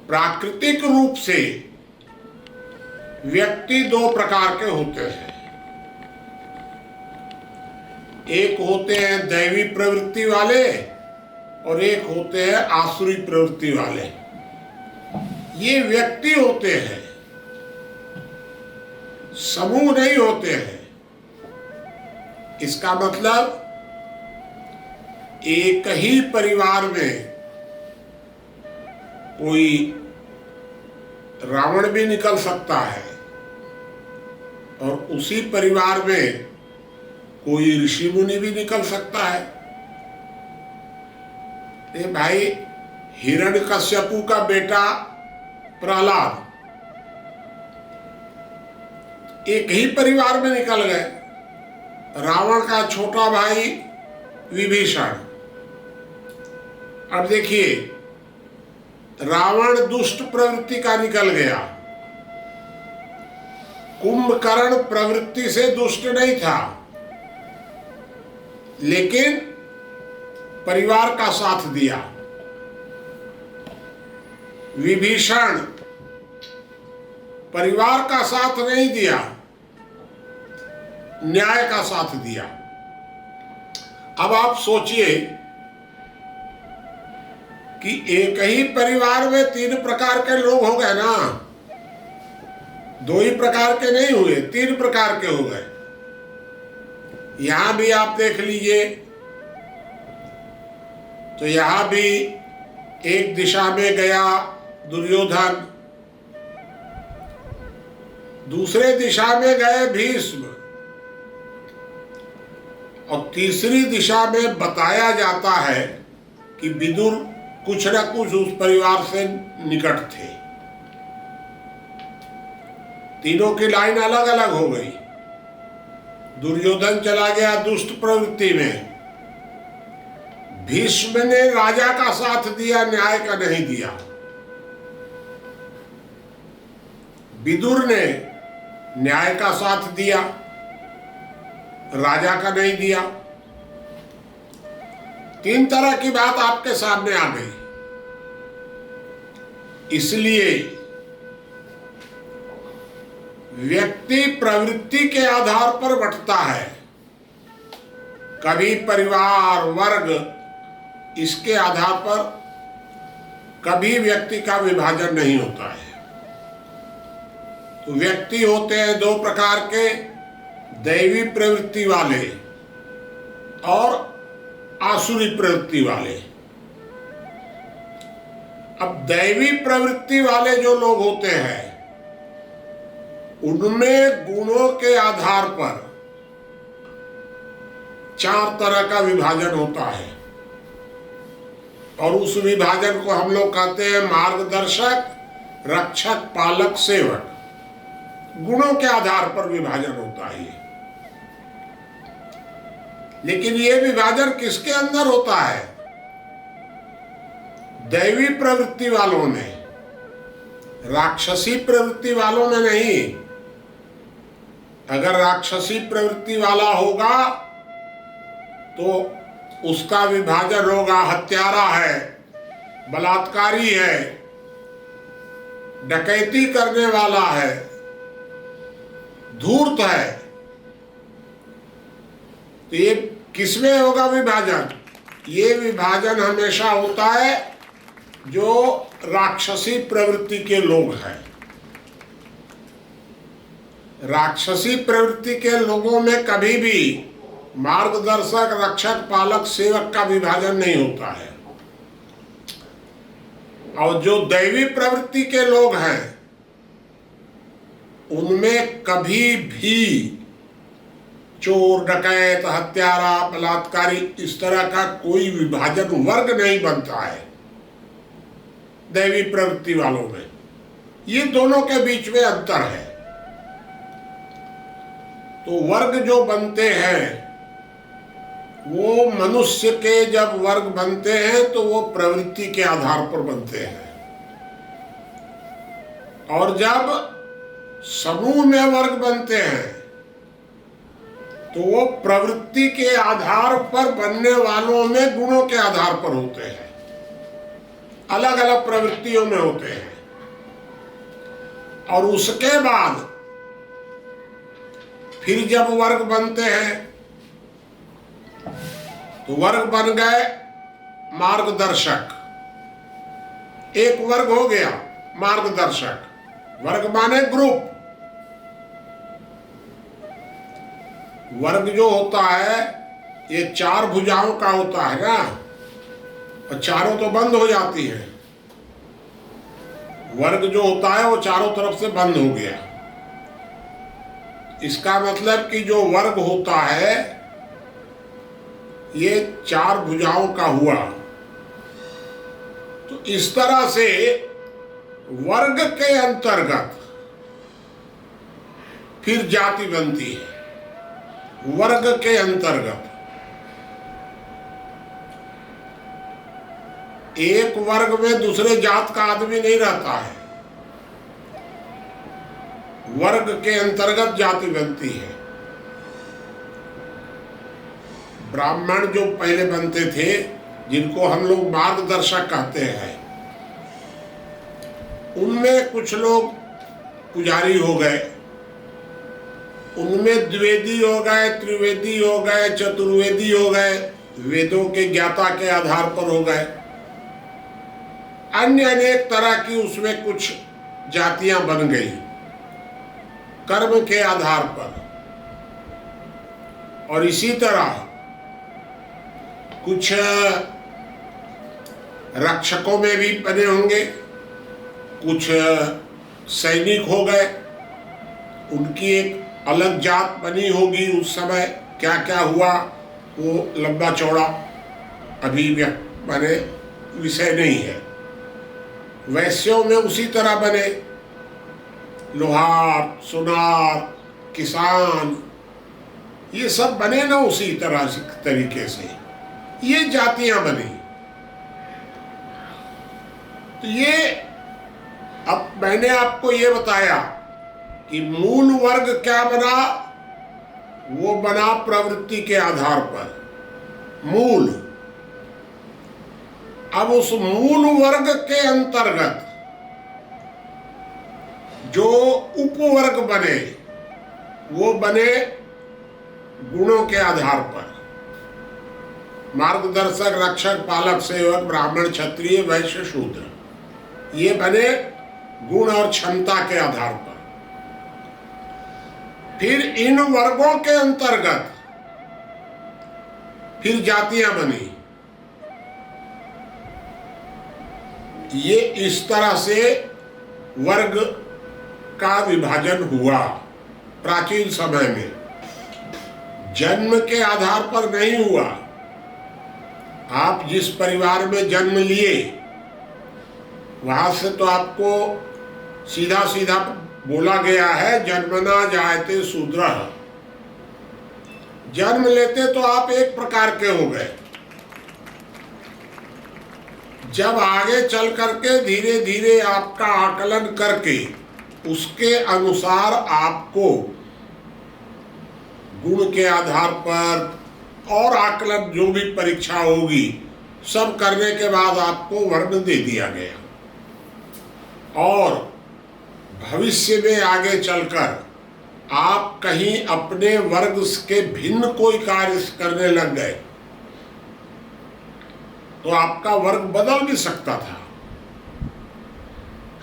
प्राकृतिक रूप से व्यक्ति दो प्रकार के होते हैं। एक होते हैं दैवी प्रवृत्ति वाले और एक होते हैं आसुरी प्रवृत्ति वाले। ये व्यक्ति होते हैं, समूह नहीं होते हैं। इसका मतलब एक ही परिवार में कोई रावण भी निकल सकता है और उसी परिवार में कोई ऋषि मुनि भी निकल सकता है। भाई, हिरण्यकश्यपु का बेटा प्रहलाद एक ही परिवार में निकल गए। रावण का छोटा भाई विभीषण। अब देखिए, रावण दुष्ट प्रवृत्ति का निकल गया, कुंभकर्ण प्रवृत्ति से दुष्ट नहीं था, लेकिन परिवार का साथ दिया। विभीषण परिवार का साथ नहीं दिया, न्याय का साथ दिया। अब आप सोचिए कि एक ही परिवार में तीन प्रकार के लोग हो गए ना, दो ही प्रकार के नहीं हुए, तीन प्रकार के हो गए। यहां भी आप देख लीजिए तो यहां भी एक दिशा में गया दुर्योधन, दूसरे दिशा में गए भीष्म, और तीसरी दिशा में बताया जाता है कि विदुर कुछ न कुछ उस परिवार से निकट थे। तीनों की लाइन अलग अलग हो गई। दुर्योधन चला गया दुष्ट प्रवृत्ति में, भीष्म ने राजा का साथ दिया, न्याय का नहीं दिया। विदुर ने न्याय का साथ दिया, राजा का नहीं दिया। तीन तरह की बात आपके सामने आ गई। इसलिए व्यक्ति प्रवृत्ति के आधार पर बंटता है। कभी परिवार, वर्ग, इसके आधार पर कभी व्यक्ति का विभाजन नहीं होता है। तो व्यक्ति होते हैं दो प्रकार के, दैवी प्रवृत्ति वाले और आसुरी प्रवृत्ति वाले। अब दैवी प्रवृत्ति वाले जो लोग होते हैं, उनमें गुणों के आधार पर चार तरह का विभाजन होता है, और उस विभाजन को हम लोग कहते हैं मार्गदर्शक, रक्षक, पालक, सेवक। गुणों के आधार पर विभाजन होता है। लेकिन यह विभाजन किसके अंदर होता है? दैवी प्रवृत्ति वालों में, राक्षसी प्रवृत्ति वालों में नहीं। अगर राक्षसी प्रवृत्ति वाला होगा तो उसका विभाजन होगा हत्यारा है, बलात्कारी है, डकैती करने वाला है, धूर्त है। तो ये किसमें होगा विभाजन? ये विभाजन हमेशा होता है जो राक्षसी प्रवृत्ति के लोग हैं। राक्षसी प्रवृत्ति के लोगों में कभी भी मार्गदर्शक, रक्षक, पालक, सेवक का विभाजन नहीं होता है। और जो दैवी प्रवृत्ति के लोग हैं, उनमें कभी भी चोर, डकैत, हत्यारा, बलात्कारी, इस तरह का कोई विभाजन वर्ग नहीं बनता है दैवी प्रवृत्ति वालों में। ये दोनों के बीच में अंतर है। तो वर्ग जो बनते हैं, वो मनुष्य के जब वर्ग बनते हैं तो वो प्रवृत्ति के आधार पर बनते हैं, और जब समूह में वर्ग बनते हैं तो वो प्रवृत्ति के आधार पर बनने वालों में गुणों के आधार पर होते हैं, अलग अलग प्रवृत्तियों में होते हैं। और उसके बाद फिर जब वर्ग बनते हैं तो वर्ग बन गए मार्गदर्शक। एक वर्ग हो गया मार्गदर्शक, वर्ग माने ग्रुप। वर्ग जो होता है ये 4 भुजाओं का होता है ना, और चारों तो बंद हो जाती है। वर्ग जो होता है वो चारों तरफ से बंद हो गया। इसका मतलब कि जो वर्ग होता है ये 4 भुजाओं का हुआ। तो इस तरह से वर्ग के अंतर्गत फिर जाति बनती है। वर्ग के अंतर्गत एक वर्ग में दूसरे जात का आदमी नहीं रहता है, वर्ग के अंतर्गत जाति बनती है। ब्राह्मण जो पहले बनते थे, जिनको हम लोग मार्गदर्शक कहते हैं, उनमें कुछ लोग पुजारी हो गए, उनमें द्विवेदी हो गए, त्रिवेदी हो गए, चतुर्वेदी हो गए, वेदों के ज्ञाता के आधार पर हो गए। अन्य अनेक तरह की उसमें कुछ जातियां बन गई कर्म के आधार पर। और इसी तरह कुछ रक्षकों में भी बने होंगे, कुछ सैनिक हो गए, उनकी एक अलग जात बनी होगी। उस समय क्या क्या हुआ वो लंबा चौड़ा अभी बने विषय नहीं है। वैश्यों में उसी तरह बने, लोहार, सुनार, किसान, ये सब बने ना उसी तरह से तरीके से ये जातियां बनी। तो ये अब मैंने आपको ये बताया कि मूल वर्ग क्या बना, वो बना प्रवृत्ति के आधार पर मूल। अब उस मूल वर्ग के अंतर्गत जो उपवर्ग बने वो बने गुणों के आधार पर। मार्गदर्शक, रक्षक, पालक, सेवक, ब्राह्मण, क्षत्रिय, वैश्य, शूद्र, ये बने गुण और क्षमता के आधार पर। फिर इन वर्गों के अंतर्गत फिर जातियां बनी। ये इस तरह से वर्ग का विभाजन हुआ प्राचीन समय में। जन्म के आधार पर नहीं हुआ। आप जिस परिवार में जन्म लिए वहां से तो आपको सीधा सीधा बोला गया है, जन्मना जायते शूद्रः। जन्म लेते तो आप एक प्रकार के हो गए। जब आगे चल करके धीरे धीरे आपका आकलन करके उसके अनुसार आपको गुण के आधार पर और आकलन जो भी परीक्षा होगी सब करने के बाद आपको वर्ण दे दिया गया। और भविष्य में आगे चलकर आप कहीं अपने वर्ग के भिन्न कोई कार्य करने लग गए तो आपका वर्ग बदल भी सकता था।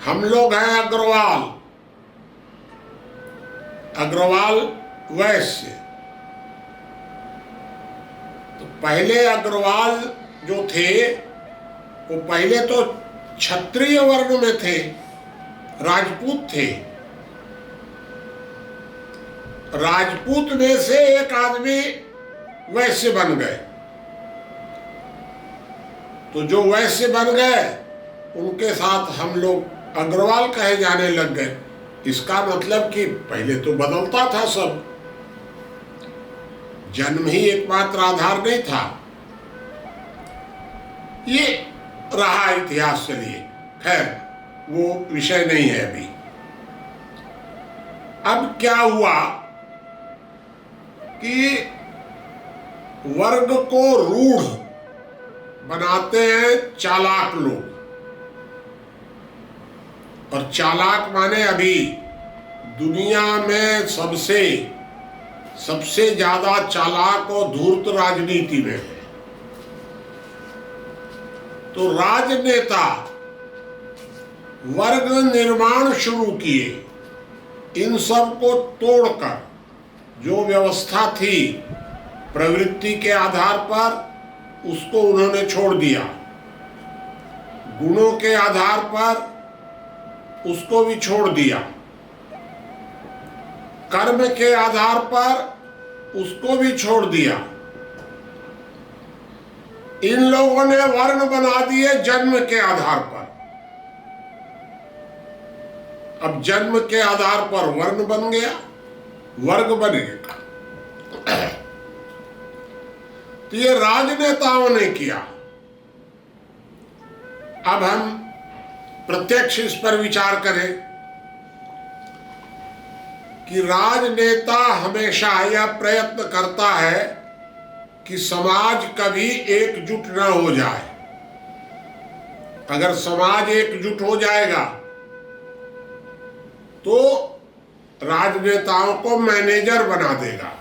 हम लोग हैं अग्रवाल, अग्रवाल वैश्य। तो पहले अग्रवाल जो थे वो पहले तो क्षत्रिय वर्ण में थे, राजपूत थे। राजपूत में से एक आदमी वैश्य बन गए। तो जो वैश्य बन गए उनके साथ हम लोग अग्रवाल कहे जाने लग गए। इसका मतलब कि पहले तो बदलता था सब, जन्म ही एकमात्र आधार नहीं था। ये रहा इतिहास। चलिए खैर वो विषय नहीं है अभी। अब क्या हुआ कि वर्ग को रूढ़ बनाते हैं चालाक लोग। और चालाक माने अभी दुनिया में सबसे ज्यादा चालाक और धूर्त राजनीति में है। तो राजनेता वर्ग निर्माण शुरू किए, इन सब को तोड़कर जो व्यवस्था थी प्रवृत्ति के आधार पर उसको उन्होंने छोड़ दिया, गुणों के आधार पर उसको भी छोड़ दिया, कर्म के आधार पर उसको भी छोड़ दिया। इन लोगों ने वर्ण बना दिए जन्म के आधार पर। अब जन्म के आधार पर वर्ण बन गया, वर्ग बन गया। तो ये राजनेताओं ने किया। अब हम प्रत्यक्ष इस पर विचार करें कि राजनेता हमेशा यह प्रयत्न करता है कि समाज कभी एकजुट न हो जाए। अगर समाज एकजुट हो जाएगा तो राजनेताओं को मैनेजर बना देगा,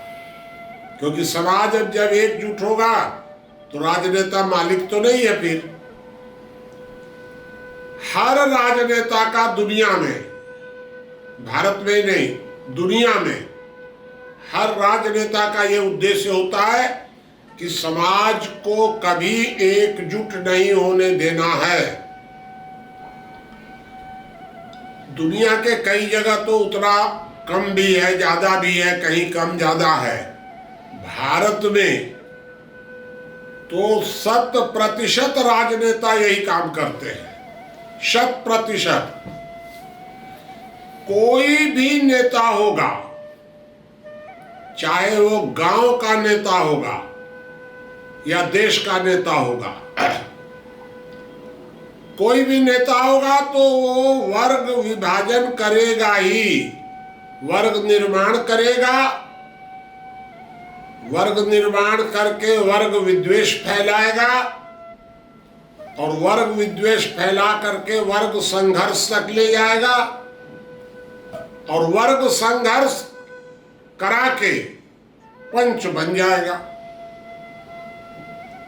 क्योंकि समाज अब जब एकजुट होगा तो राजनेता मालिक तो नहीं है। फिर हर राजनेता का दुनिया में, भारत में ही नहीं दुनिया में, हर राजनेता का यह उद्देश्य होता है कि समाज को कभी एकजुट नहीं होने देना है। दुनिया के कई जगह तो उतना कम भी है, ज्यादा भी है, कहीं कम ज्यादा है। भारत में तो 100% राजनेता यही काम करते हैं, 100%। कोई भी नेता होगा, चाहे वो गांव का नेता होगा या देश का नेता होगा, कोई भी नेता होगा तो वो वर्ग विभाजन करेगा ही, वर्ग निर्माण करेगा। वर्ग निर्माण करके वर्ग विद्वेष फैलाएगा और वर्ग विद्वेष फैला करके वर्ग संघर्ष तक ले जाएगा और वर्ग संघर्ष करा के पंच बन जाएगा।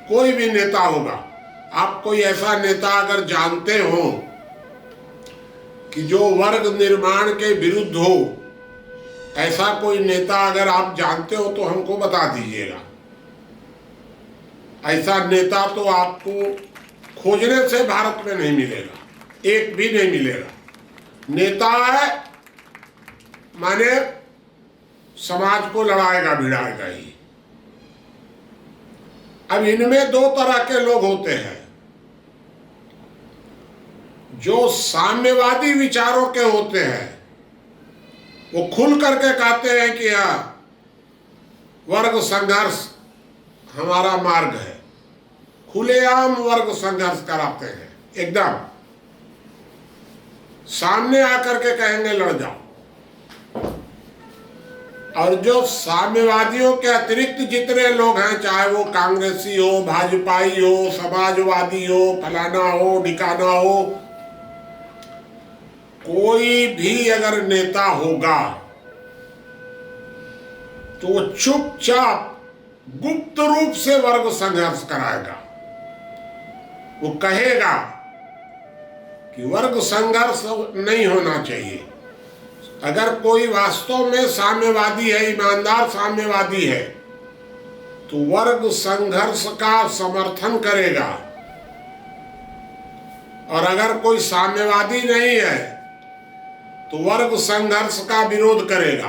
कोई भी नेता होगा, आप कोई ऐसा नेता अगर जानते हो कि जो वर्ग निर्माण के विरुद्ध हो, ऐसा कोई नेता अगर आप जानते हो तो हमको बता दीजिएगा। ऐसा नेता तो आपको खोजने से भारत में नहीं मिलेगा, एक भी नहीं मिलेगा। नेता है माने समाज को लड़ाएगा भिड़ाएगा ही। अब इनमें दो तरह के लोग होते हैं, जो साम्यवादी विचारों के होते हैं, वो खुल करके कहते हैं कि वर्ग संघर्ष हमारा मार्ग है, खुलेआम वर्ग संघर्ष कराते हैं, एकदम सामने आकर के कहेंगे लड़ जाओ। और जो साम्यवादियों के अतिरिक्त जितने लोग हैं, चाहे वो कांग्रेसी हो, भाजपाई हो, समाजवादी हो, फलाना हो, निकाना हो, कोई भी अगर नेता होगा तो वो चुपचाप गुप्त रूप से वर्ग संघर्ष कराएगा। वो कहेगा कि वर्ग संघर्ष नहीं होना चाहिए। अगर कोई वास्तव में साम्यवादी है, ईमानदार साम्यवादी है, तो वर्ग संघर्ष का समर्थन करेगा। और अगर कोई साम्यवादी नहीं है तो वर्ग संघर्ष का विरोध करेगा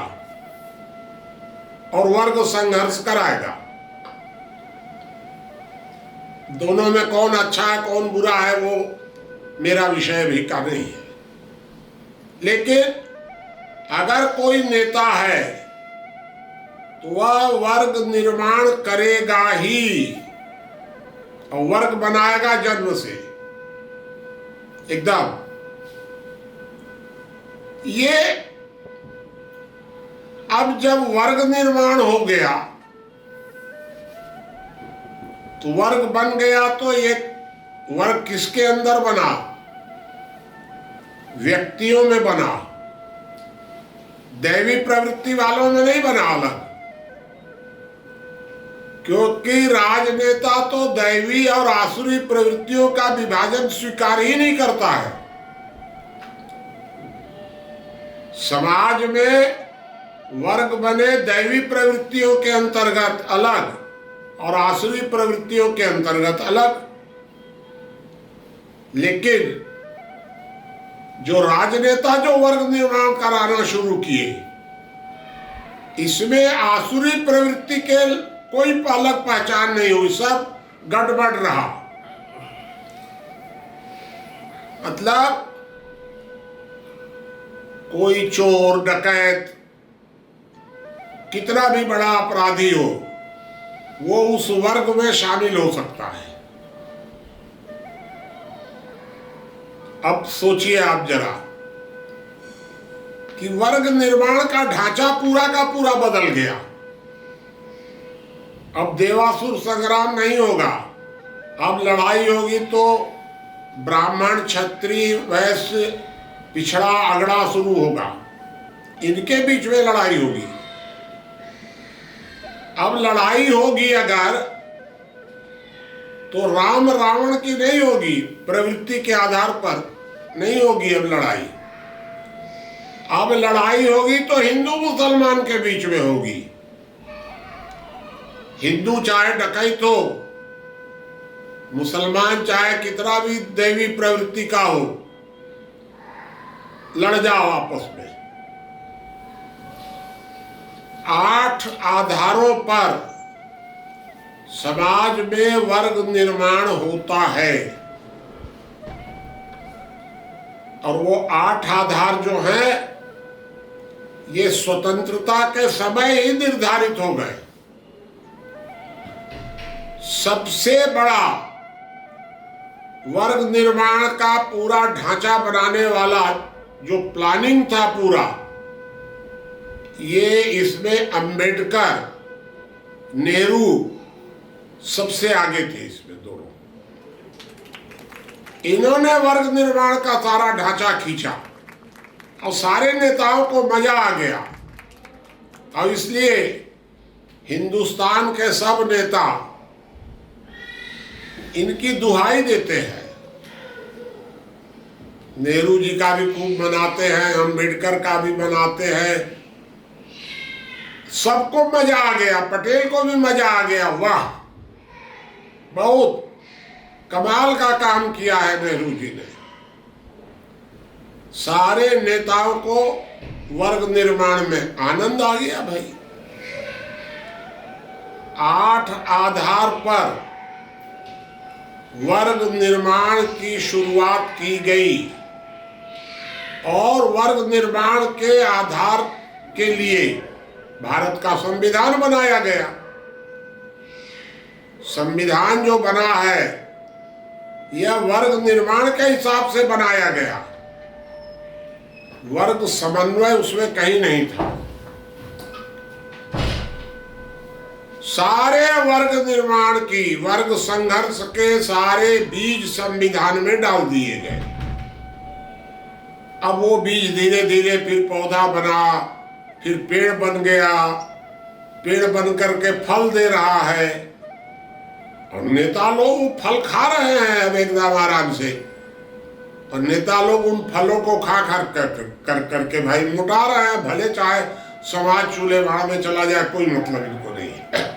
और वर्ग संघर्ष कराएगा। दोनों में कौन अच्छा है कौन बुरा है वो मेरा विषय भी का नहीं है। लेकिन अगर कोई नेता है तो वह वर्ग निर्माण करेगा ही और वर्ग बनाएगा जन्म से, एकदम। ये अब जब वर्ग निर्माण हो गया तो वर्ग बन गया, तो एक वर्ग किसके अंदर बना? व्यक्तियों में बना, दैवी प्रवृत्ति वालों में नहीं बना अलग, क्योंकि राजनेता तो दैवी और आसुरी प्रवृत्तियों का विभाजन स्वीकार ही नहीं करता है। समाज में वर्ग बने दैवी प्रवृत्तियों के अंतर्गत अलग और आसुरी प्रवृत्तियों के अंतर्गत अलग। लेकिन जो राजनेता जो वर्ग निर्माण कराना शुरू किए, इसमें आसुरी प्रवृत्ति के कोई अलग पहचान नहीं हुई, सब गड़बड़ रहा। मतलब कोई चोर डकैत कितना भी बड़ा अपराधी हो, वो उस वर्ग में शामिल हो सकता है। अब सोचिए आप जरा कि वर्ग निर्माण का ढांचा पूरा का पूरा बदल गया। अब देवासुर संग्राम नहीं होगा, अब लड़ाई होगी तो ब्राह्मण क्षत्रिय वैश्य पिछड़ा अगड़ा शुरू होगा, इनके बीच में लड़ाई होगी। अब लड़ाई होगी अगर, तो राम रावण की नहीं होगी, प्रवृत्ति के आधार पर नहीं होगी अब लड़ाई। अब लड़ाई होगी तो हिंदू मुसलमान के बीच में होगी। हिंदू चाहे डकैत हो, मुसलमान चाहे कितना भी दैवी प्रवृत्ति का हो, लड़ जाओ आपस में। 8 आधारों पर समाज में वर्ग निर्माण होता है, और वो 8 आधार जो हैं, ये स्वतंत्रता के समय ही निर्धारित हो गए। सबसे बड़ा वर्ग निर्माण का पूरा ढांचा बनाने वाला जो प्लानिंग था पूरा, ये इसमें अंबेडकर, नेहरू सबसे आगे थे। इसमें दोनों, इन्होंने वर्ग निर्माण का सारा ढांचा खींचा और सारे नेताओं को मजा आ गया, और इसलिए हिंदुस्तान के सब नेता इनकी दुहाई देते हैं। नेहरू जी का भी खूब मनाते हैं, अंबेडकर का भी मनाते हैं, सबको मजा आ गया, पटेल को भी मजा आ गया। वाह, बहुत कमाल का काम किया है नेहरू जी ने। सारे नेताओं को वर्ग निर्माण में आनंद आ गया भाई। 8 आधार पर वर्ग निर्माण की शुरुआत की गई, और वर्ग निर्माण के आधार के लिए भारत का संविधान बनाया गया। संविधान जो बना है, यह वर्ग निर्माण के हिसाब से बनाया गया। वर्ग समन्वय उसमें कहीं नहीं था। सारे वर्ग निर्माण की, वर्ग संघर्ष के सारे बीज संविधान में डाल दिए गए। अब वो बीज धीरे धीरे फिर पौधा बना, फिर पेड़ बन गया, पेड़ बन करके फल दे रहा है, और नेता लोग फल खा रहे हैं अब एकदम आराम से। और नेता लोग उन फलों को खा करके भाई मुटा रहे हैं। भले चाहे समाज चूल्हे भाड़ में चला जाए, कोई मतलब इनको नहीं है।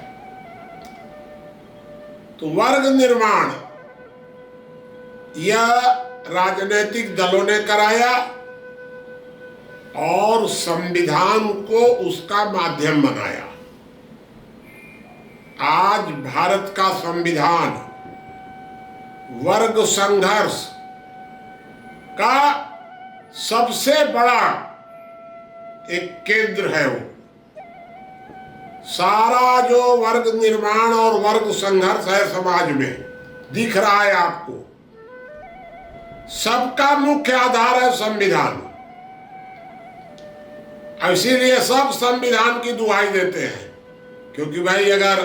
तो वर्ग निर्माण यह राजनीतिक दलों ने कराया, और संविधान को उसका माध्यम बनाया। आज भारत का संविधान वर्ग संघर्ष का सबसे बड़ा एक केंद्र है। वो सारा जो वर्ग निर्माण और वर्ग संघर्ष है समाज में दिख रहा है आपको, सबका मुख्य आधार है संविधान। इसीलिए सब संविधान की दुहाई देते हैं, क्योंकि भाई अगर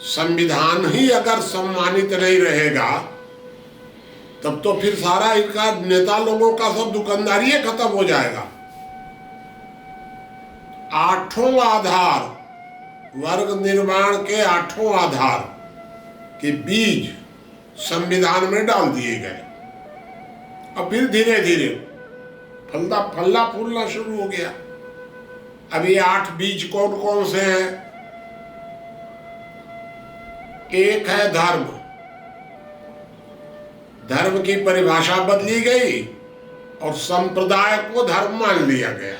संविधान ही अगर सम्मानित नहीं रहेगा तब तो फिर सारा इनका नेता लोगों का सब दुकानदारी खत्म हो जाएगा। आठों आधार, वर्ग निर्माण के आठों आधार के बीज संविधान में डाल दिए गए और फिर धीरे धीरे फलना फूलना शुरू हो गया। अब ये 8 बीज कौन कौन से हैं? एक है धर्म। धर्म की परिभाषा बदली गई और संप्रदाय को धर्म मान लिया गया।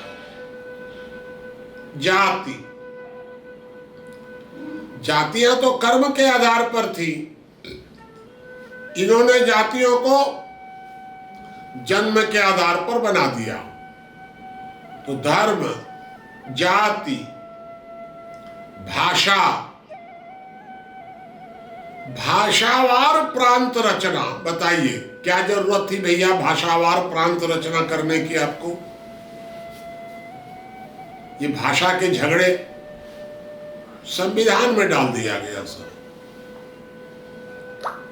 जाति, जातियां तो कर्म के आधार पर थी, इन्होंने जातियों को जन्म के आधार पर बना दिया। तो धर्म, जाति, भाषा, भाषावार प्रांत रचना। बताइए क्या जरूरत थी भैया भाषावार प्रांत रचना करने की आपको? ये भाषा के झगड़े संविधान में डाल दिया गया सर।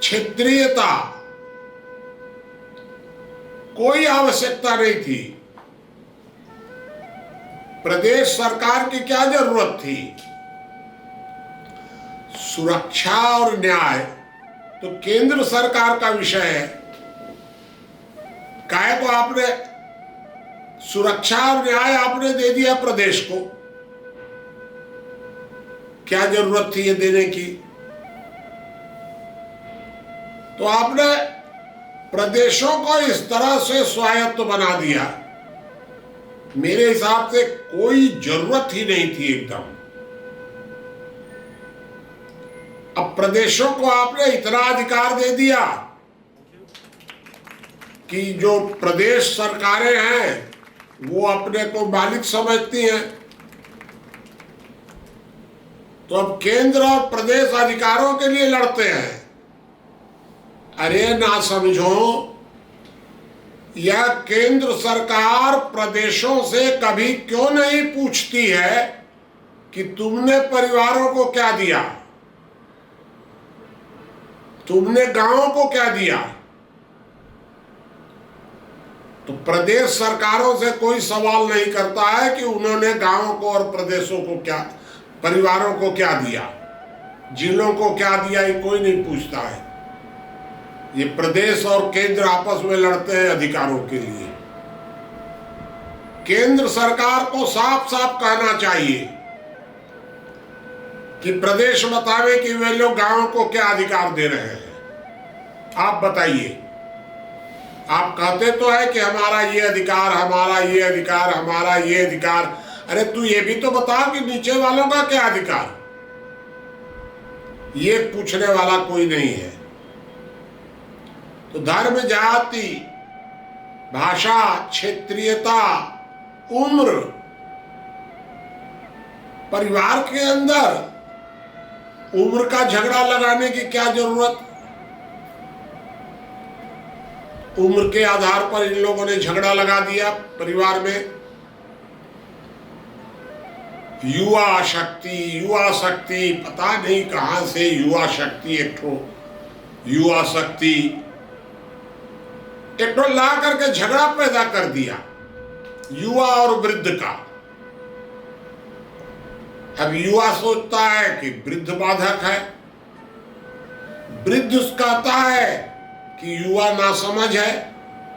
क्षेत्रीयता, कोई आवश्यकता नहीं थी। प्रदेश सरकार की क्या जरूरत थी? सुरक्षा और न्याय तो केंद्र सरकार का विषय है। काहे को आपने सुरक्षा और न्याय आपने दे दिया प्रदेश को? क्या जरूरत थी ये देने की? तो आपने प्रदेशों को इस तरह से स्वायत्त बना दिया, मेरे हिसाब से कोई जरूरत ही नहीं थी एकदम। अब प्रदेशों को आपने इतना अधिकार दे दिया कि जो प्रदेश सरकारें हैं वो अपने को मालिक समझती हैं। तो अब केंद्र और प्रदेश अधिकारों के लिए लड़ते हैं। अरे ना समझो, यह केंद्र सरकार प्रदेशों से कभी क्यों नहीं पूछती है कि तुमने परिवारों को क्या दिया, तुमने गांवों को क्या दिया? तो प्रदेश सरकारों से कोई सवाल नहीं करता है कि उन्होंने गांवों को और प्रदेशों को क्या, परिवारों को क्या दिया, जिलों को क्या दिया, ये कोई नहीं पूछता है। ये प्रदेश और केंद्र आपस में लड़ते हैं अधिकारों के लिए। केंद्र सरकार को साफ साफ कहना चाहिए कि प्रदेश बतावे कि वे लोग गांवों को क्या अधिकार दे रहे हैं। आप बताइए। आप कहते तो है कि हमारा ये अधिकार, हमारा ये अधिकार, हमारा ये अधिकार। अरे तू ये भी तो बता कि नीचे वालों का क्या अधिकार? ये पूछने वाला कोई नहीं है। तो धर्म, जाति, भाषा, क्षेत्रीयता, उम्र, परिवार के अंदर उम्र का झगड़ा लगाने की क्या जरूरत? उम्र के आधार पर इन लोगों ने झगड़ा लगा दिया परिवार में। युवा शक्ति, युवा शक्ति, पता नहीं कहां से युवा शक्ति, एक ठो युवा शक्ति एक ठो ला करके झगड़ा पैदा कर दिया युवा और वृद्ध का। अब युवा सोचता है कि वृद्ध बाधक है, वृद्ध कहता है कि युवा नासमझ है।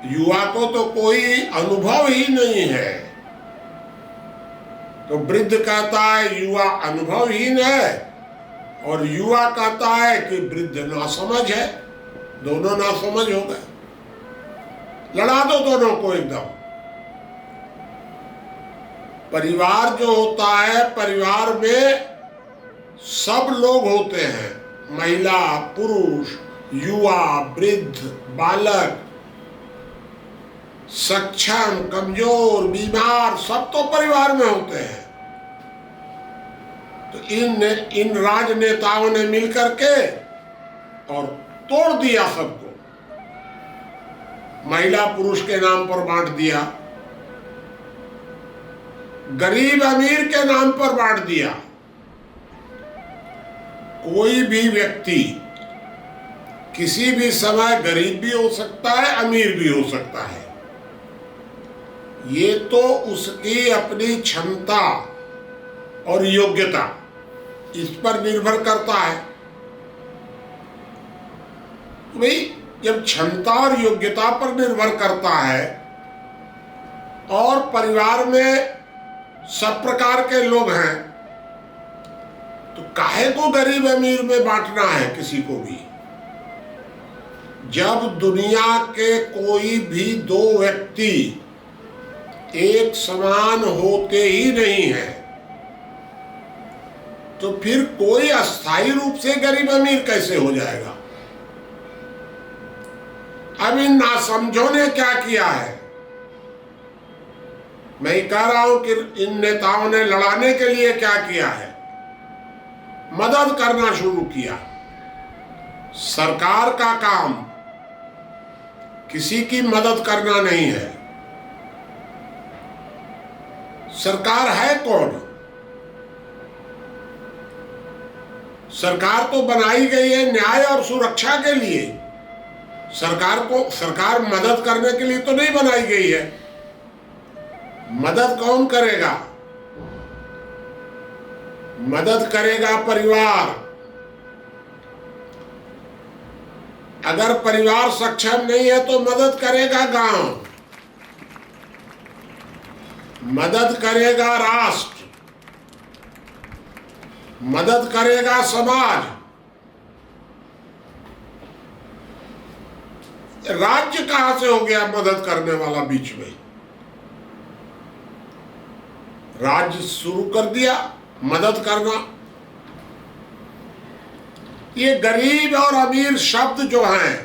युवा को तो कोई अनुभव ही नहीं है, तो वृद्ध कहता है युवा अनुभवहीन है, और युवा कहता है कि वृद्ध नासमझ है। दोनों नासमझ हो गए। लड़ा दो दोनों को एकदम। परिवार जो होता है, परिवार में सब लोग होते हैं, महिला, पुरुष, युवा, वृद्ध, बालक, सक्षम, कमजोर, बीमार, सब तो परिवार में होते हैं। तो इन राजनेताओं ने मिलकर के और तोड़ दिया सबको। महिला पुरुष के नाम पर बांट दिया, गरीब अमीर के नाम पर बांट दिया। कोई भी व्यक्ति किसी भी समय गरीब भी हो सकता है, अमीर भी हो सकता है। ये तो उसकी अपनी क्षमता और योग्यता इस पर निर्भर करता है। भाई जब क्षमता और योग्यता पर निर्भर करता है और परिवार में सब प्रकार के लोग हैं, तो काहे को गरीब अमीर में बांटना है किसी को भी। जब दुनिया के कोई भी दो व्यक्ति एक समान होते ही नहीं है, तो फिर कोई अस्थायी रूप से गरीब अमीर कैसे हो जाएगा। अब इन नासमझों ने क्या किया है, मैं कह रहा हूं कि इन नेताओं ने लड़ाने के लिए क्या किया है, मदद करना शुरू किया। सरकार का काम किसी की मदद करना नहीं है। सरकार है कौन? सरकार तो बनाई गई है न्याय और सुरक्षा के लिए। सरकार मदद करने के लिए तो नहीं बनाई गई है। मदद कौन करेगा? मदद करेगा परिवार। अगर परिवार सक्षम नहीं है तो मदद करेगा गांव, मदद करेगा राष्ट्र, मदद करेगा समाज। राज्य कहां से हो गया मदद करने वाला बीच में? राज्य शुरू कर दिया मदद करना। ये गरीब और अमीर शब्द जो हैं,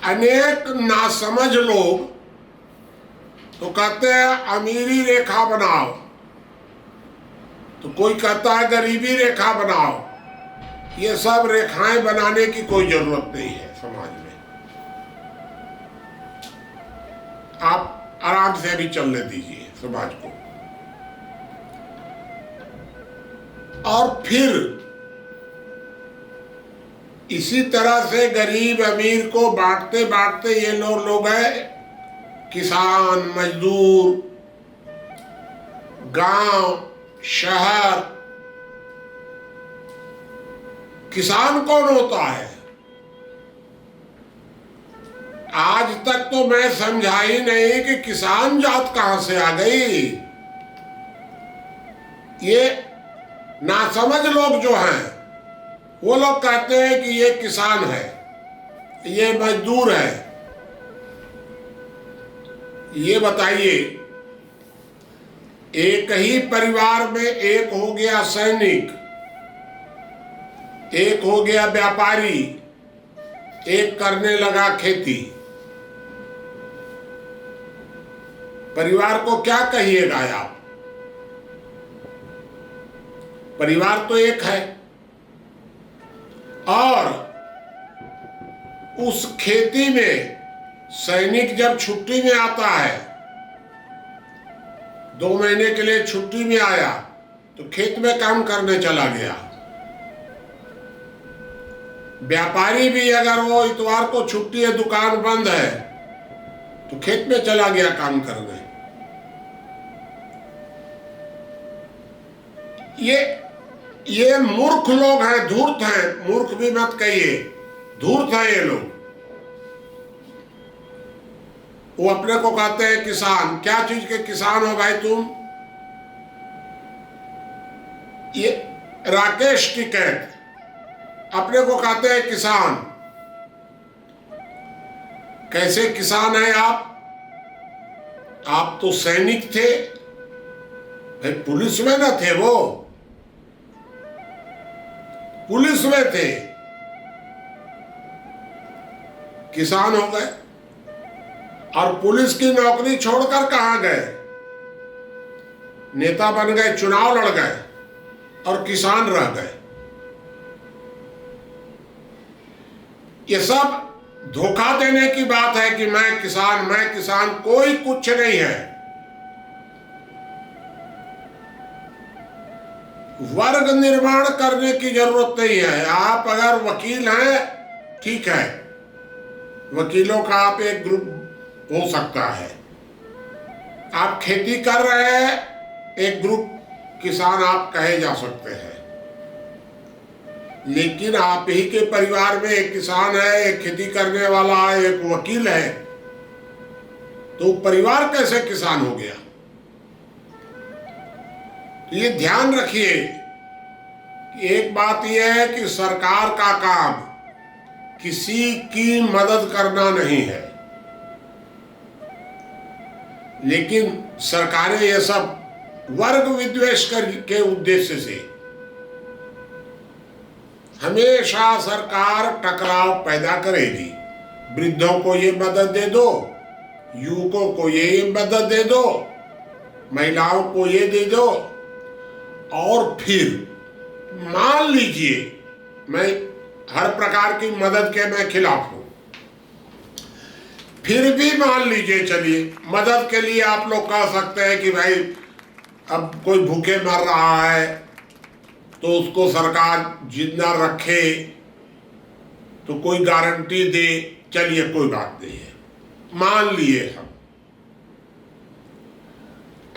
अनेक नासमझ लोग तो कहते हैं अमीरी रेखा बनाओ, तो कोई कहता है गरीबी रेखा बनाओ। ये सब रेखाएं बनाने की कोई जरूरत नहीं है समाज में। आप आराम से भी चलने दीजिए समाज को। और फिर इसी तरह से गरीब अमीर को बांटते बांटते ये लोग हैं किसान, मजदूर, गांव, शहर। किसान कौन होता है? आज तक तो मैं समझा ही नहीं कि किसान जात कहां से आ गई। ये नासमझ लोग जो हैं, वो लोग कहते हैं कि ये किसान है, ये मजदूर है। ये बताइए, एक ही परिवार में एक हो गया सैनिक, एक हो गया व्यापारी, एक करने लगा खेती। परिवार को क्या कहिएगा आप? परिवार तो एक है। और उस खेती में सैनिक जब छुट्टी में आता है, 2 महीने के लिए छुट्टी में आया, तो खेत में काम करने चला गया। व्यापारी भी अगर वो इतवार को छुट्टी है, दुकान बंद है, तो खेत में चला गया काम करने। ये मूर्ख लोग हैं, धूर्त हैं। मूर्ख भी मत कहिए, धूर्त हैं ये लोग। वो अपने को कहते हैं किसान। क्या चीज के किसान हो भाई तुम? ये राकेश टिकैत अपने को कहते हैं किसान। कैसे किसान है आप? आप तो सैनिक थे भाई, पुलिस में न थे? वो पुलिस में थे, किसान हो गए। और पुलिस की नौकरी छोड़कर कहां गए? नेता बन गए, चुनाव लड़ गए और किसान रह गए। ये सब धोखा देने की बात है कि मैं किसान। कोई कुछ नहीं है। वर्ग निर्माण करने की जरूरत नहीं है। आप अगर वकील हैं, ठीक है, वकीलों का आप एक ग्रुप हो सकता है। आप खेती कर रहे हैं, एक ग्रुप किसान आप कहे जा सकते हैं। लेकिन आप ही के परिवार में एक किसान है, एक खेती करने वाला है, एक वकील है, तो परिवार कैसे किसान हो गया? तो ये ध्यान रखिए कि एक बात यह है कि सरकार का काम किसी की मदद करना नहीं है, लेकिन सरकारें ये सब वर्ग विद्वेष के उद्देश्य से हमेशा सरकार टकराव पैदा करेगी। वृद्धों को ये मदद दे दो, युवकों को ये मदद दे दो, महिलाओं को ये दे दो, और फिर मान लीजिए, मैं हर प्रकार की मदद के मैं खिलाफ हूं, फिर भी मान लीजिए, चलिए मदद के लिए आप लोग कह सकते हैं कि भाई अब कोई भूखे मर रहा है तो उसको सरकार जिंदा रखे, तो कोई गारंटी दे, चलिए कोई बात नहीं है, मान लिए हम।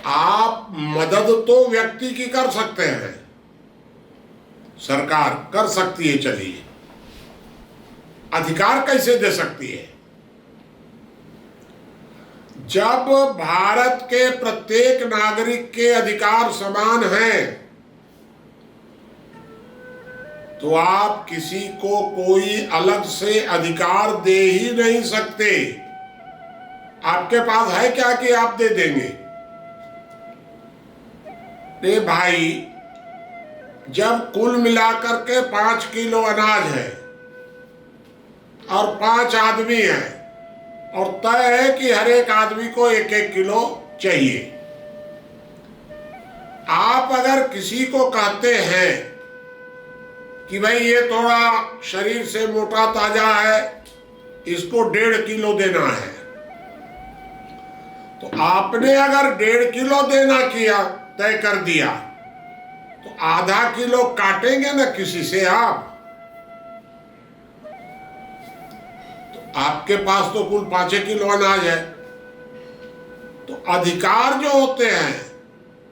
आप मदद तो व्यक्ति की कर सकते हैं, सरकार कर सकती है, चलिए अधिकार कैसे दे सकती है? जब भारत के प्रत्येक नागरिक के अधिकार समान हैं, तो आप किसी को कोई अलग से अधिकार दे ही नहीं सकते। आपके पास है क्या कि आप दे देंगे? रे भाई, जब कुल मिलाकर के 5 किलो अनाज है और 5 आदमी हैं, और तय है कि हर एक आदमी को 1-1 किलो चाहिए, आप अगर किसी को कहते हैं कि भाई ये थोड़ा शरीर से मोटा ताजा है, इसको 1.5 किलो देना है, तो आपने अगर 1.5 किलो देना किया, तय कर दिया, तो आधा किलो काटेंगे ना किसी से आप? तो आपके पास तो कुल 5 किलो अनाज है। तो अधिकार जो होते हैं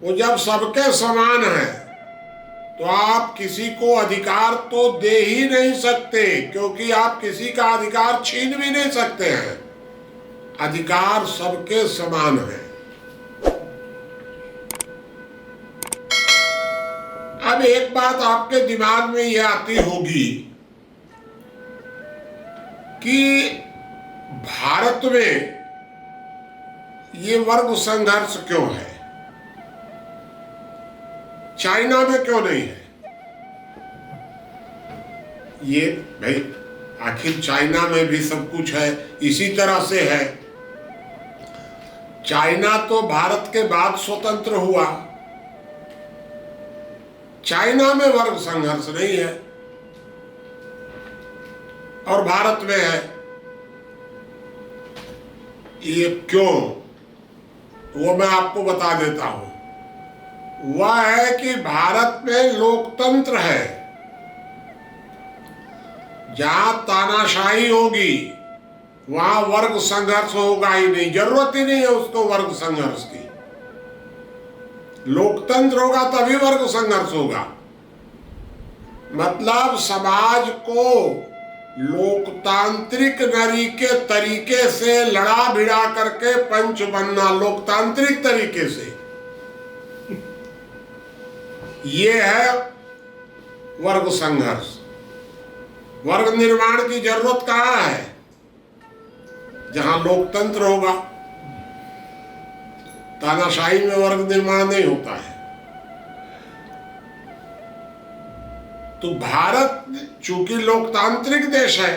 वो जब सबके समान है, तो आप किसी को अधिकार तो दे ही नहीं सकते, क्योंकि आप किसी का अधिकार छीन भी नहीं सकते हैं। अधिकार सबके समान है। अब एक बात आपके दिमाग में यह आती होगी कि भारत में ये वर्ग संघर्ष क्यों है, चाइना में क्यों नहीं है? ये भाई आखिर चाइना में भी सब कुछ है, इसी तरह से है। चाइना तो भारत के बाद स्वतंत्र हुआ, चाइना में वर्ग संघर्ष नहीं है और भारत में है। ये क्यों, वो मैं आपको बता देता हूं। वह है कि भारत में लोकतंत्र है। जहां तानाशाही होगी वहां वर्ग संघर्ष होगा ही नहीं, जरूरत ही नहीं है उसको वर्ग संघर्ष की। लोकतंत्र होगा तभी वर्ग संघर्ष होगा। मतलब समाज को लोकतांत्रिक तरीके से लड़ा भिड़ा करके पंच बनना, लोकतांत्रिक तरीके से, ये है वर्ग संघर्ष। वर्ग निर्माण की जरूरत कहाँ है? जहां लोकतंत्र होगा। तानाशाही में वर्ग निर्माण नहीं होता है। तो भारत चूंकि लोकतांत्रिक देश है,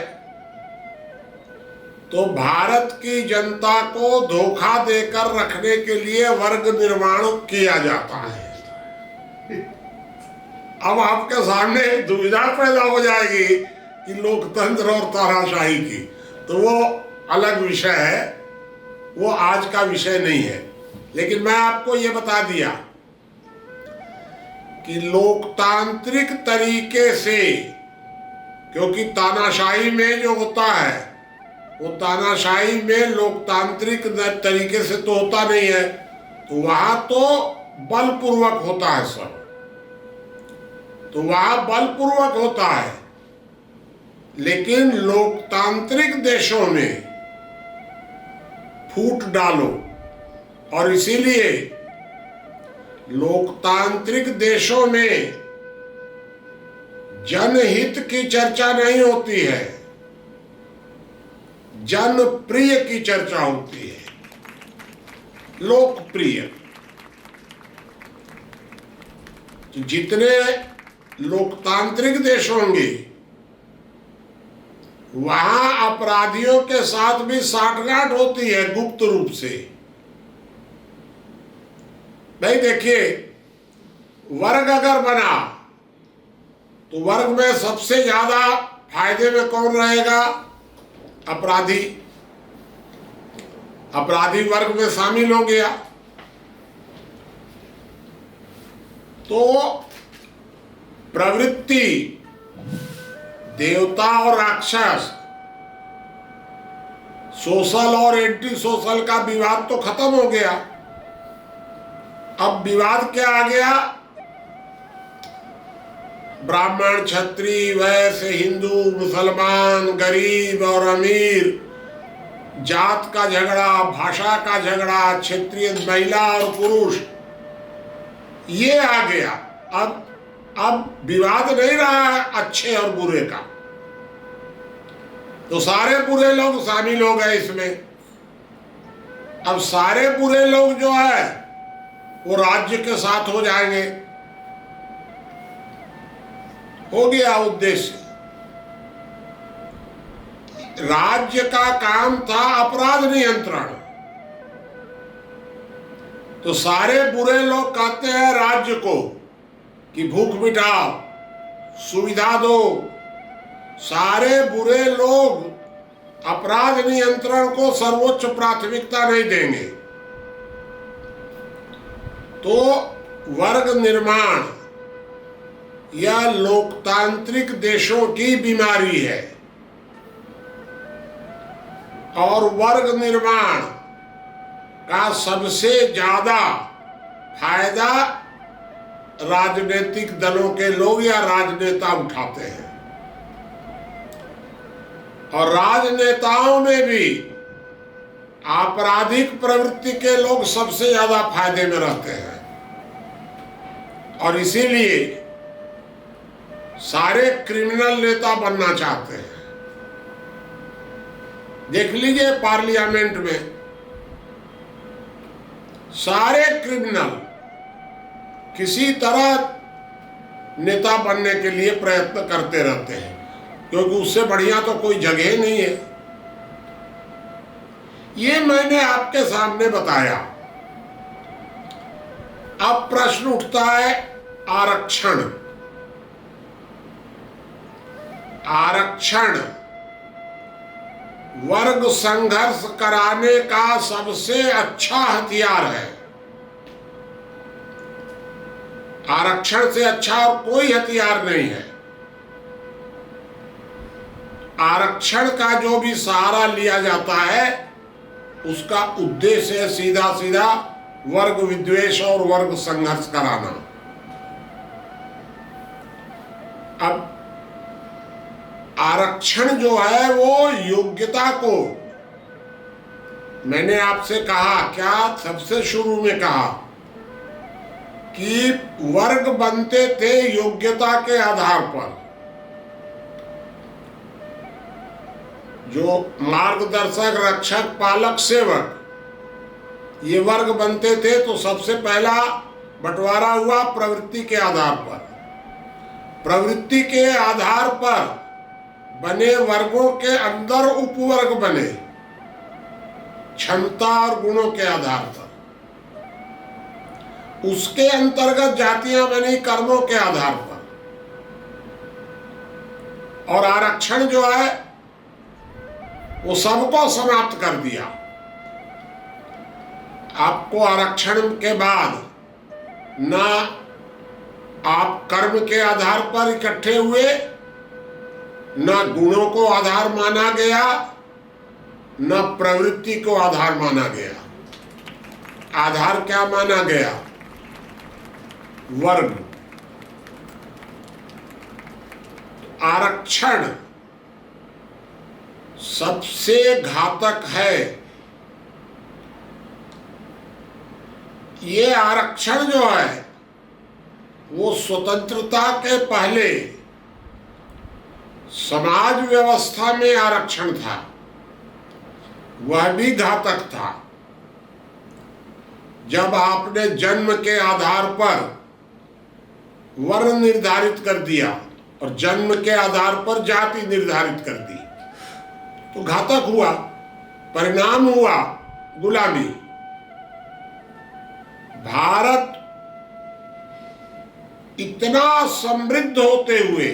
तो भारत की जनता को धोखा देकर रखने के लिए वर्ग निर्माण किया जाता है। अब आपके सामने दुविधा पैदा हो जाएगी कि लोकतंत्र और तानाशाही की, तो वो अलग विषय है, वो आज का विषय नहीं है। लेकिन मैं आपको ये बता दिया कि लोकतांत्रिक तरीके से, क्योंकि तानाशाही में जो होता है वो तानाशाही में लोकतांत्रिक तरीके से तो होता नहीं है, तो वहां तो बलपूर्वक होता है सब, तो वहां बलपूर्वक होता है। लेकिन लोकतांत्रिक देशों में फूट डालो, और इसीलिए लोकतांत्रिक देशों में जनहित की चर्चा नहीं होती है, जनप्रिय की चर्चा होती है, लोकप्रिय। जितने लोकतांत्रिक देश होंगे वहां अपराधियों के साथ भी साठगांठ होती है गुप्त रूप से। भाई देखिए, वर्ग अगर बना तो वर्ग में सबसे ज्यादा फायदे में कौन रहेगा? अपराधी। अपराधी वर्ग में शामिल हो गया तो प्रवृत्ति, देवता और राक्षस, सोशल और एंटी सोशल का विवाद तो खत्म हो गया। अब विवाद क्या आ गया? ब्राह्मण, क्षत्रिय, वैश्य, हिंदू, मुसलमान, गरीब और अमीर, जात का झगड़ा, भाषा का झगड़ा, क्षेत्रीय महिला और पुरुष, ये आ गया। अब विवाद नहीं रहा है अच्छे और बुरे का, तो सारे बुरे लोग शामिल हो गए इसमें। अब सारे बुरे लोग जो है वो राज्य के साथ हो जाएंगे। हो गया उद्देश्य। राज्य का काम था अपराध नियंत्रण, तो सारे बुरे लोग कहते हैं राज्य को कि भूख मिटाओ, सुविधा दो। सारे बुरे लोग अपराध नियंत्रण को सर्वोच्च प्राथमिकता नहीं देंगे। तो वर्ग निर्माण यह लोकतांत्रिक देशों की बीमारी है, और वर्ग निर्माण का सबसे ज्यादा फायदा राजनीतिक दलों के लोग या राजनेता उठाते हैं। और राजनेताओं में भी आपराधिक प्रवृत्ति के लोग सबसे ज्यादा फायदे में रहते हैं, और इसीलिए सारे क्रिमिनल नेता बनना चाहते हैं। देख लीजिए पार्लियामेंट में सारे क्रिमिनल किसी तरह नेता बनने के लिए प्रयत्न करते रहते हैं, क्योंकि उससे बढ़िया तो कोई जगह नहीं है। ये मैंने आपके सामने बताया। अब प्रश्न उठता है आरक्षण। आरक्षण वर्ग संघर्ष कराने का सबसे अच्छा हथियार है। आरक्षण से अच्छा और कोई हथियार नहीं है। आरक्षण का जो भी सहारा लिया जाता है उसका उद्देश्य है सीधा सीधा वर्ग विद्वेष और वर्ग संघर्ष कराना। अब आरक्षण जो है वो योग्यता को, मैंने आपसे कहा, क्या सबसे शुरू में कहा कि वर्ग बनते थे योग्यता के आधार पर। जो मार्गदर्शक, रक्षक, पालक, सेवक, ये वर्ग बनते थे, तो सबसे पहला बंटवारा हुआ प्रवृत्ति के आधार पर। प्रवृत्ति के आधार पर बने वर्गों के अंदर उपवर्ग बने क्षमता और गुणों के आधार पर। उसके अंतर्गत जातियां बनी कर्मों के आधार पर। और आरक्षण जो है वो सबको समाप्त कर दिया। आपको आरक्षण के बाद ना आप कर्म के आधार पर इकट्ठे हुए, न गुणों को आधार माना गया, न प्रवृत्ति को आधार माना गया। आधार क्या माना गया? वर्ग। आरक्षण सबसे घातक है। ये आरक्षण जो है वो स्वतंत्रता के पहले समाज व्यवस्था में आरक्षण था, वह भी घातक था। जब आपने जन्म के आधार पर वर्ण निर्धारित कर दिया और जन्म के आधार पर जाति निर्धारित कर दी, तो घातक हुआ, परिणाम हुआ गुलामी। भारत इतना समृद्ध होते हुए,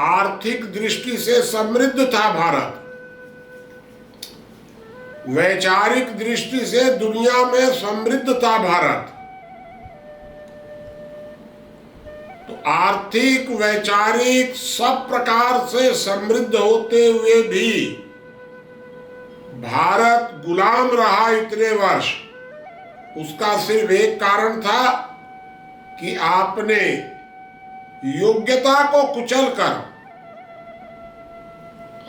आर्थिक दृष्टि से समृद्ध था भारत, वैचारिक दृष्टि से दुनिया में समृद्ध था भारत। तो आर्थिक, वैचारिक सब प्रकार से समृद्ध होते हुए भी भारत गुलाम रहा इतने वर्ष। उसका सिर्फ एक कारण था कि आपने योग्यता को कुचलकर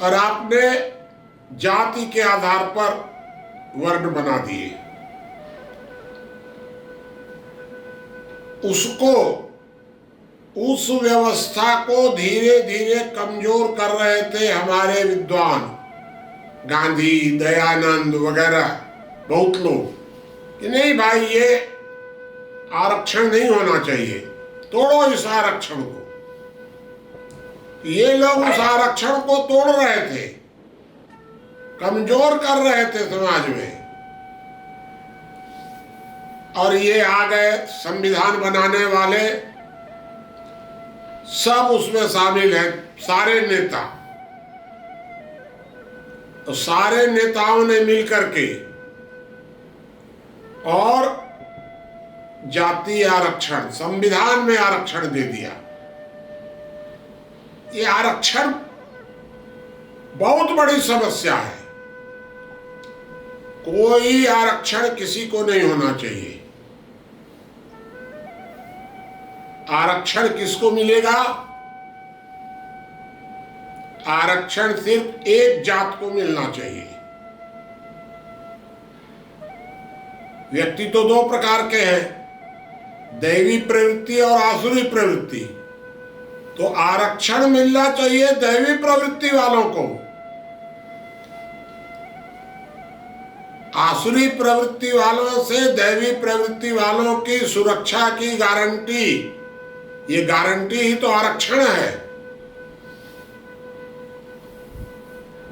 और आपने जाति के आधार पर वर्ण बना दिए। उसको, उस व्यवस्था को धीरे धीरे कमजोर कर रहे थे हमारे विद्वान, गांधी, दयानंद वगैरह बहुत लोग, कि नहीं भाई ये आरक्षण नहीं होना चाहिए, तोड़ो इस आरक्षण को। ये लोग उस आरक्षण को तोड़ रहे थे, कमजोर कर रहे थे समाज में। और ये आ गए संविधान बनाने वाले, सब उसमें शामिल हैं, सारे नेता। तो सारे नेताओं ने मिलकर के और जातीय आरक्षण, संविधान में आरक्षण दे दिया। ये आरक्षण बहुत बड़ी समस्या है। कोई आरक्षण किसी को नहीं होना चाहिए। आरक्षण किसको मिलेगा? आरक्षण सिर्फ एक जात को मिलना चाहिए। व्यक्ति तो दो प्रकार के हैं, दैवी प्रवृत्ति और आसुरी प्रवृत्ति। तो आरक्षण मिलना चाहिए दैवी प्रवृत्ति वालों को। आसुरी प्रवृत्ति वालों से दैवी प्रवृत्ति वालों की सुरक्षा की गारंटी, ये गारंटी ही तो आरक्षण है।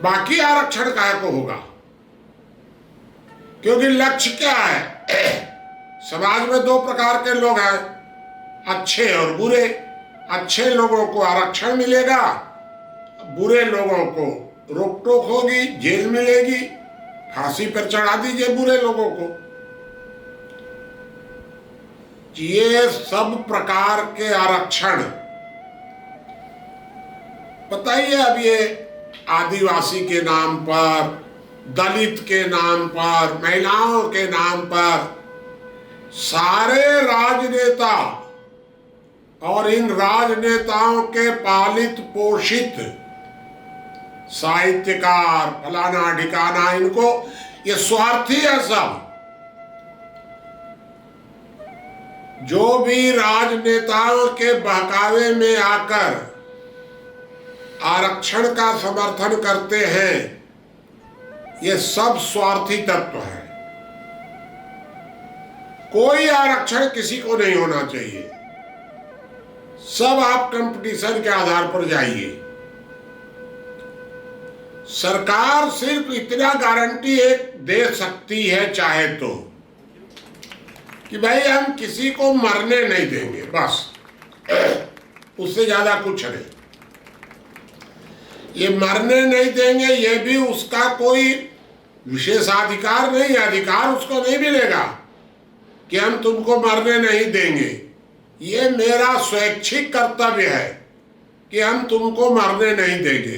बाकी आरक्षण काहे को होगा? क्योंकि लक्ष्य क्या है? समाज में दो प्रकार के लोग हैं, अच्छे और बुरे। अच्छे लोगों को आरक्षण मिलेगा, बुरे लोगों को रोक टोक होगी, जेल मिलेगी, फांसी पर चढ़ा दीजिए बुरे लोगों को। ये सब प्रकार के आरक्षण, बताइए अब ये आदिवासी के नाम पर, दलित के नाम पर, महिलाओं के नाम पर सारे राजनेता और इन राजनेताओं के पालित पोषित साहित्यकार, फलाना ढिकाना, इनको ये स्वार्थी है सब। जो भी राजनेताओं के बहकावे में आकर आरक्षण का समर्थन करते हैं, ये सब स्वार्थी तत्व है। कोई आरक्षण किसी को नहीं होना चाहिए। सब आप कंपटीशन के आधार पर जाइए। सरकार सिर्फ इतना गारंटी एक दे सकती है चाहे तो, कि भाई हम किसी को मरने नहीं देंगे, बस, उससे ज्यादा कुछ नहीं। ये मरने नहीं देंगे, ये भी उसका कोई विशेषाधिकार नहीं, अधिकार उसको नहीं मिलेगा कि हम तुमको मरने नहीं देंगे। ये मेरा स्वैच्छिक कर्तव्य है कि हम तुमको मरने नहीं देंगे।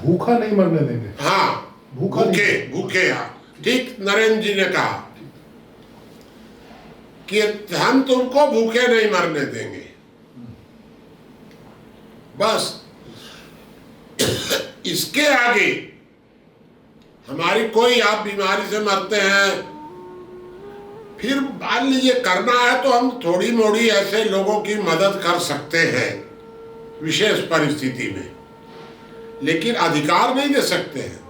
भूखा नहीं मरने देंगे। हाँ, भूखे भूखे। हाँ, ठीक नरेंद्र जी ने कहा कि हम तुमको भूखे नहीं मरने देंगे। बस इसके आगे हमारी कोई, आप बीमारी से मरते हैं, फिर मान लीजिए करना है तो हम थोड़ी मोड़ी ऐसे लोगों की मदद कर सकते हैं विशेष परिस्थिति में, लेकिन अधिकार नहीं दे सकते हैं।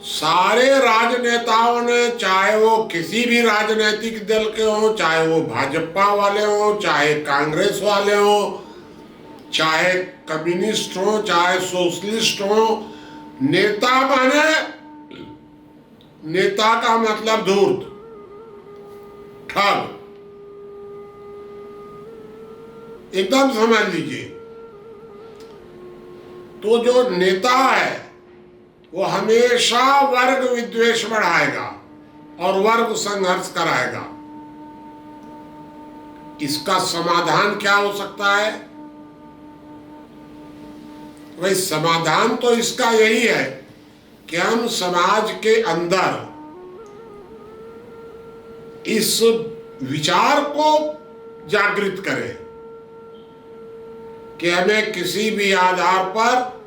सारे राजनेताओं ने, चाहे वो किसी भी राजनीतिक दल के हो, चाहे वो भाजपा वाले हो, चाहे कांग्रेस वाले हो, चाहे कम्युनिस्ट हो, चाहे सोशलिस्ट हो, नेता माने, नेता का मतलब धूर्त, ठग, एकदम समझ लीजिए। तो जो नेता है वो हमेशा वर्ग विद्वेष बढ़ाएगा और वर्ग संघर्ष कराएगा। इसका समाधान क्या हो सकता है? वही समाधान तो इसका यही है कि हम समाज के अंदर इस विचार को जागृत करें कि हमें किसी भी आधार पर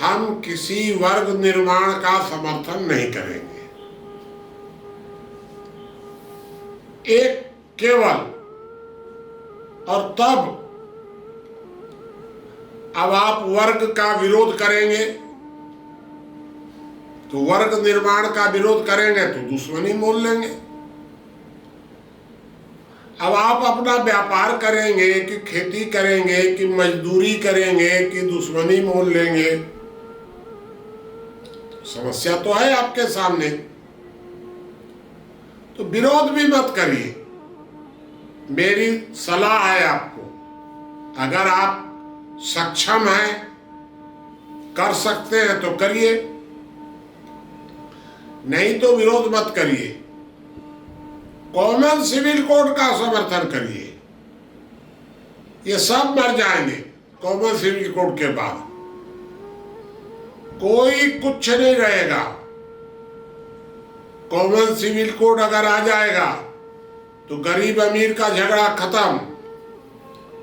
हम किसी वर्ग निर्माण का समर्थन नहीं करेंगे। एक केवल, और तब अब आप वर्ग का विरोध करेंगे तो वर्ग निर्माण का विरोध करेंगे तो दुश्मनी मोल लेंगे। अब आप अपना व्यापार करेंगे कि खेती करेंगे कि मजदूरी करेंगे कि दुश्मनी मोल लेंगे, समस्या तो है आपके सामने। तो विरोध भी मत करिए। मेरी सलाह है आपको, अगर आप सक्षम हैं, कर सकते हैं तो करिए, नहीं तो विरोध मत करिए। कॉमन सिविल कोड का समर्थन करिए। ये सब मर जाएंगे कॉमन सिविल कोड के बाद, कोई कुछ नहीं रहेगा। कॉमन सिविल कोड अगर आ जाएगा तो गरीब अमीर का झगड़ा खत्म,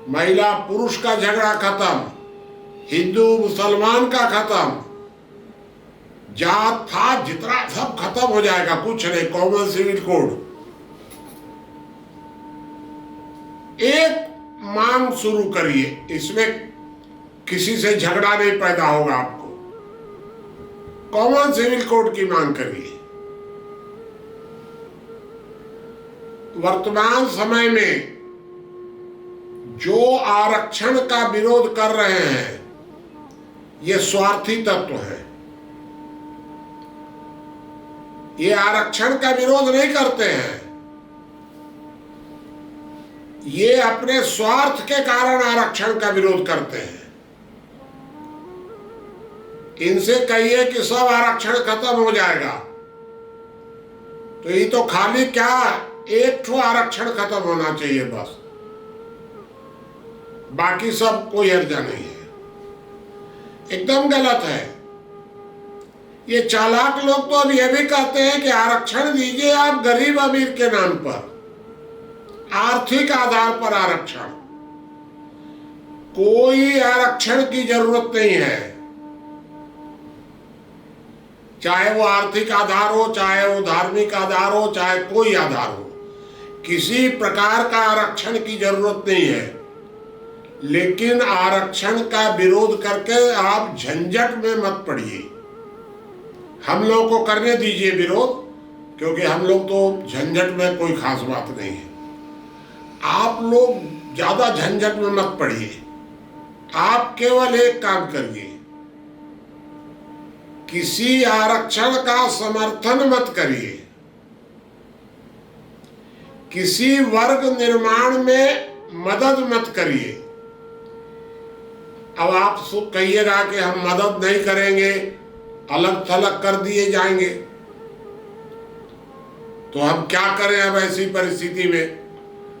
महिला पुरुष का झगड़ा खत्म, हिंदू मुसलमान का खत्म, जात पात जितना सब खत्म हो जाएगा, कुछ नहीं। कॉमन सिविल कोड, एक मांग शुरू करिए, इसमें किसी से झगड़ा नहीं पैदा होगा आपको। कॉमन सिविल कोड की मांग करिए। वर्तमान समय में जो आरक्षण का विरोध कर रहे हैं ये स्वार्थी तत्व है। ये आरक्षण का विरोध नहीं करते हैं, ये अपने स्वार्थ के कारण आरक्षण का विरोध करते हैं। इनसे कहिए कि सब आरक्षण खत्म हो जाएगा तो ये तो खाली क्या, एक ठो आरक्षण खत्म होना चाहिए बस, बाकी सब कोई हर्जा नहीं है। एकदम गलत है। ये चालाक लोग तो अब यह भी कहते हैं कि आरक्षण दीजिए आप गरीब अमीर के नाम पर, आर्थिक आधार पर आरक्षण। कोई आरक्षण की जरूरत नहीं है, चाहे वो आर्थिक आधार हो, चाहे वो धार्मिक आधार हो, चाहे कोई आधार हो, किसी प्रकार का आरक्षण की जरूरत नहीं है। लेकिन आरक्षण का विरोध करके आप झंझट में मत पड़िए। हम लोगों को करने दीजिए विरोध, क्योंकि हम लोग तो झंझट में कोई खास बात नहीं है। आप लोग ज्यादा झंझट में मत पड़िए। आप केवल एक काम करिए, किसी आरक्षण का समर्थन मत करिए, किसी वर्ग निर्माण में मदद मत करिए। अब आप कहिएगा कि हम मदद नहीं करेंगे, अलग थलग कर दिए जाएंगे। तो हम क्या करें अब ऐसी परिस्थिति में?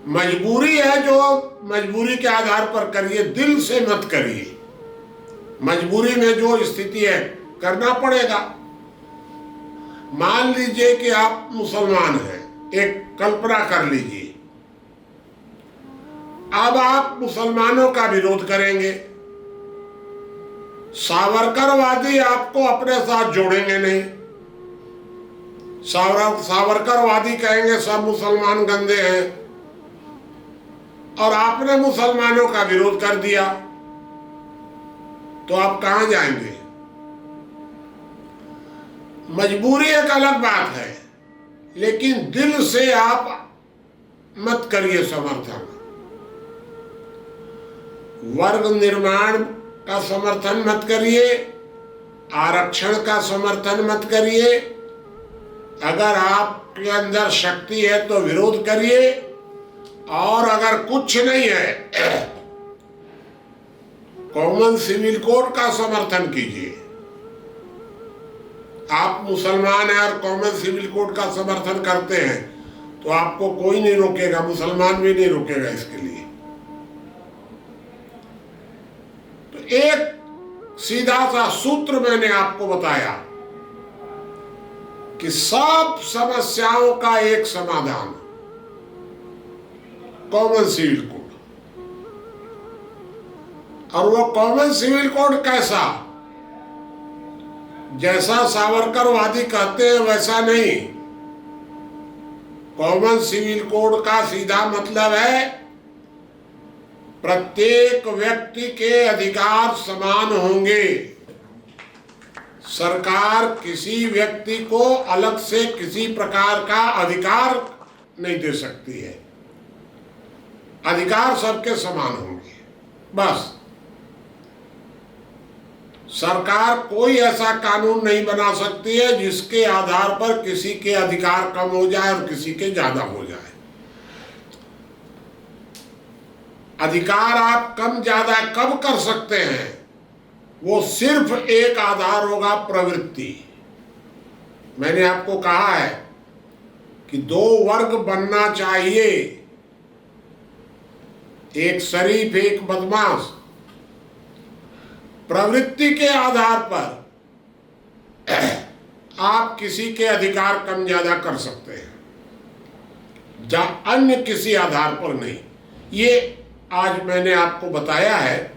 मजबूरी है, जो मजबूरी के आधार पर करिए, दिल से मत करिए। मजबूरी में जो स्थिति है करना पड़ेगा। मान लीजिए कि आप मुसलमान हैं, एक कल्पना कर लीजिए, अब आप मुसलमानों का विरोध करेंगे, सावरकरवादी आपको अपने साथ जोड़ेंगे नहीं। सावरकरवादी कहेंगे सब मुसलमान गंदे हैं, और आपने मुसलमानों का विरोध कर दिया, तो आप कहां जाएंगे? मजबूरी एक अलग बात है, लेकिन दिल से आप मत करिए समर्थन। वर्ग निर्माण का समर्थन मत करिए, आरक्षण का समर्थन मत करिए। अगर आपके अंदर शक्ति है तो विरोध करिए, और अगर कुछ नहीं है कॉमन सिविल कोड का समर्थन कीजिए। आप मुसलमान हैं और कॉमन सिविल कोड का समर्थन करते हैं तो आपको कोई नहीं रोकेगा, मुसलमान भी नहीं रोकेगा इसके लिए। तो एक सीधा सा सूत्र मैंने आपको बताया कि सब समस्याओं का एक समाधान, कॉमन सिविल कोड। और वो कॉमन सिविल कोड कैसा? जैसा सावरकरवादी कहते हैं वैसा नहीं। कॉमन सिविल कोड का सीधा मतलब है प्रत्येक व्यक्ति के अधिकार समान होंगे। सरकार किसी व्यक्ति को अलग से किसी प्रकार का अधिकार नहीं दे सकती है। अधिकार सबके समान होंगे। बस सरकार कोई ऐसा कानून नहीं बना सकती है जिसके आधार पर किसी के अधिकार कम हो जाए और किसी के ज्यादा हो जाए। अधिकार आप कम ज्यादा कब कर सकते हैं? वो सिर्फ एक आधार होगा, प्रवृत्ति। मैंने आपको कहा है कि दो वर्ग बनना चाहिए, एक शरीफ एक बदमाश। प्रवृत्ति के आधार पर आप किसी के अधिकार कम ज्यादा कर सकते हैं, जहां अन्य किसी आधार पर नहीं। ये आज मैंने आपको बताया है।